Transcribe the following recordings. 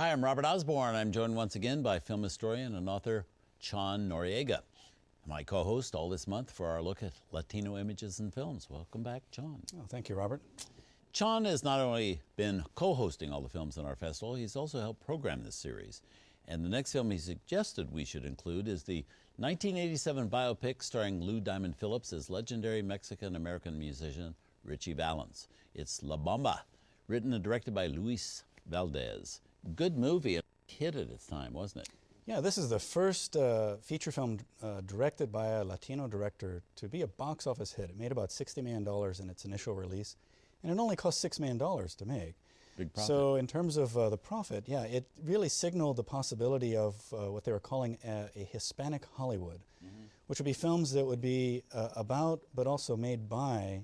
Hi, I'm Robert Osborne. I'm joined once again by film historian and author Chon Noriega, my co-host all this month for our look at Latino images in films. Welcome back, Chon. Oh, thank you, Robert. Chon has not only been co-hosting all the films in our festival, he's also helped program this series. And the next film he suggested we should include is the 1987 biopic starring Lou Diamond Phillips as legendary Mexican-American musician Richie Valens. It's La Bamba, written and directed by Luis Valdez. Good movie, a hit at its time, wasn't it? Yeah, this is the first feature film directed by a Latino director to be a box office hit. It made about $60 million in its initial release, and it only cost $6 million to make. Big profit. So in terms of the profit, yeah, it really signaled the possibility of what they were calling a Hispanic Hollywood, which would be films that would be about but also made by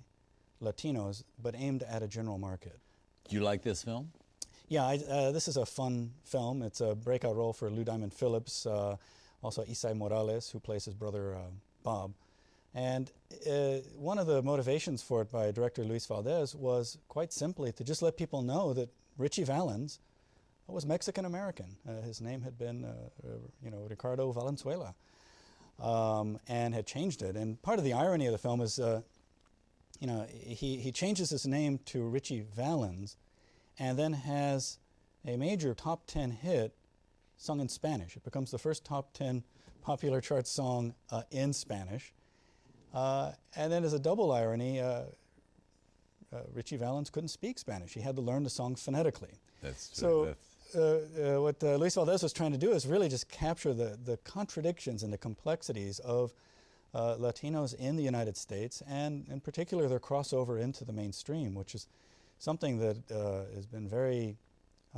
Latinos, but aimed at a general market. Do you like this film? Yeah, this is a fun film. It's a breakout role for Lou Diamond Phillips, also Esai Morales, who plays his brother Bob. And one of the motivations for it by director Luis Valdez was quite simply to just let people know that Richie Valens was Mexican-American. His name had been, Ricardo Valenzuela, and had changed it. And part of the irony of the film is, he changes his name to Richie Valens, and then has a major top 10 hit sung in Spanish. It becomes the first top 10 popular chart song in Spanish. And then as a double irony, Richie Valens couldn't speak Spanish. He had to learn the song phonetically. That's true. So what Luis Valdez was trying to do is really just capture the contradictions and the complexities of Latinos in the United States, and in particular their crossover into the mainstream, which is something that has been very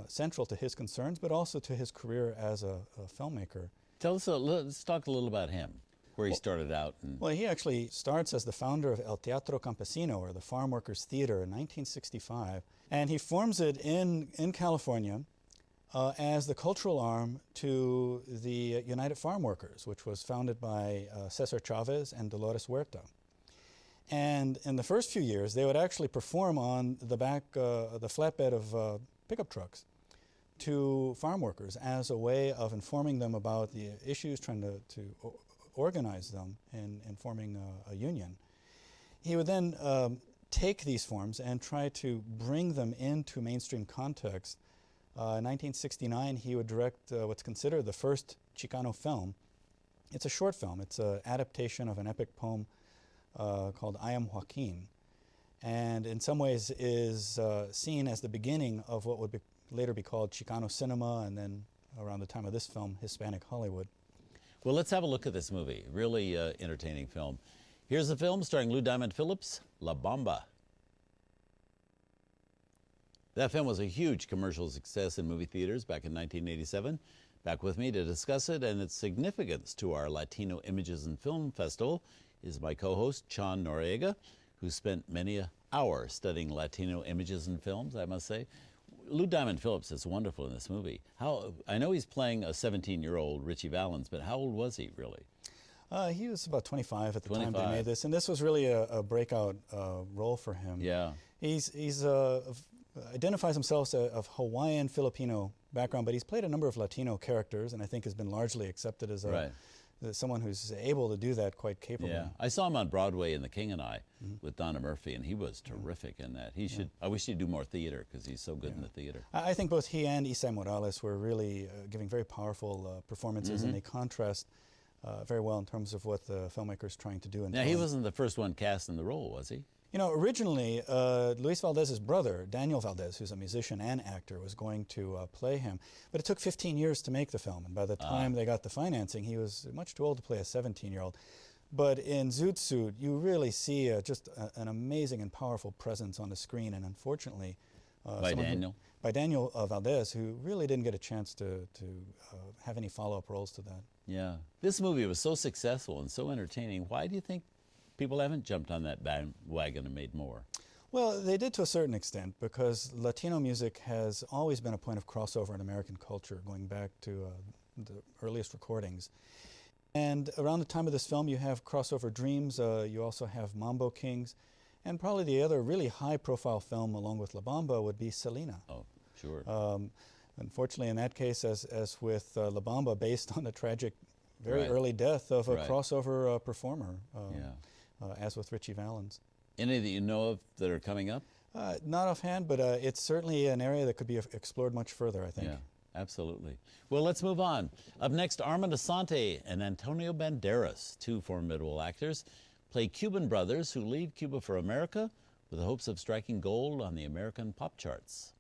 central to his concerns, but also to his career as a filmmaker. Let's talk a little about him, where he started out. Well, he actually starts as the founder of El Teatro Campesino, or the Farm Workers Theater, in 1965, and he forms it in California as the cultural arm to the United Farm Workers, which was founded by Cesar Chavez and Dolores Huerta. And in the first few years, they would actually perform on the back, the flatbed of pickup trucks to farm workers as a way of informing them about the issues, trying to organize them in forming a union. He would then take these forms and try to bring them into mainstream context. In 1969, he would direct what's considered the first Chicano film. It's a short film. It's an adaptation of an epic poem called I Am Joaquin, and in some ways is seen as the beginning of what would later be called Chicano cinema, and then around the time of this film, Hispanic Hollywood. Well, let's have a look at this movie. Really entertaining film. Here's the film starring Lou Diamond Phillips, La Bamba. That film was a huge commercial success in movie theaters back in 1987. Back with me to discuss it and its significance to our Latino Images in Film Festival is my co-host, Chon Noriega, who spent many an hour studying Latino images in films, I must say. Lou Diamond Phillips is wonderful in this movie. I know he's playing a 17-year-old Richie Valens, but how old was he, really? He was about 25 at the time they made this, and this was really a breakout role for him. Yeah. He's identifies himself as of Hawaiian Filipino background, but he's played a number of Latino characters, and I think has been largely accepted as someone who's able to do that quite capably. Yeah, I saw him on Broadway in The King and I with Donna Murphy, and he was terrific in that. I wish he'd do more theater because he's so good in the theater. I think both he and Esai Morales were really giving very powerful performances, and they contrast very well in terms of what the filmmaker's trying to do. Now, he wasn't the first one cast in the role, was he? You know, originally, Luis Valdez's brother, Daniel Valdez, who's a musician and actor, was going to play him. But it took 15 years to make the film, and by the time they got the financing, he was much too old to play a 17-year-old. But in Zoot Suit, you really see just an amazing and powerful presence on the screen, and unfortunately... By Daniel Valdez, who really didn't get a chance to have any follow-up roles to that. Yeah. This movie was so successful and so entertaining. Why do you think people haven't jumped on that bandwagon and made more? Well, they did to a certain extent, because Latino music has always been a point of crossover in American culture, going back to the earliest recordings. And around the time of this film, you have crossover dreams, you also have Mambo Kings, and probably the other really high-profile film along with La Bamba would be Selena. Oh, sure. unfortunately, in that case, as with La Bamba, based on the tragic, very Right. early death of a Right. crossover performer, Yeah. as with Richie Valens. Any that you know of that are coming up? Not offhand, but it's certainly an area that could be explored much further, I think. Yeah, absolutely. Well, let's move on. Up next, Armand Asante and Antonio Banderas, two formidable actors, play Cuban brothers who leave Cuba for America with the hopes of striking gold on the American pop charts.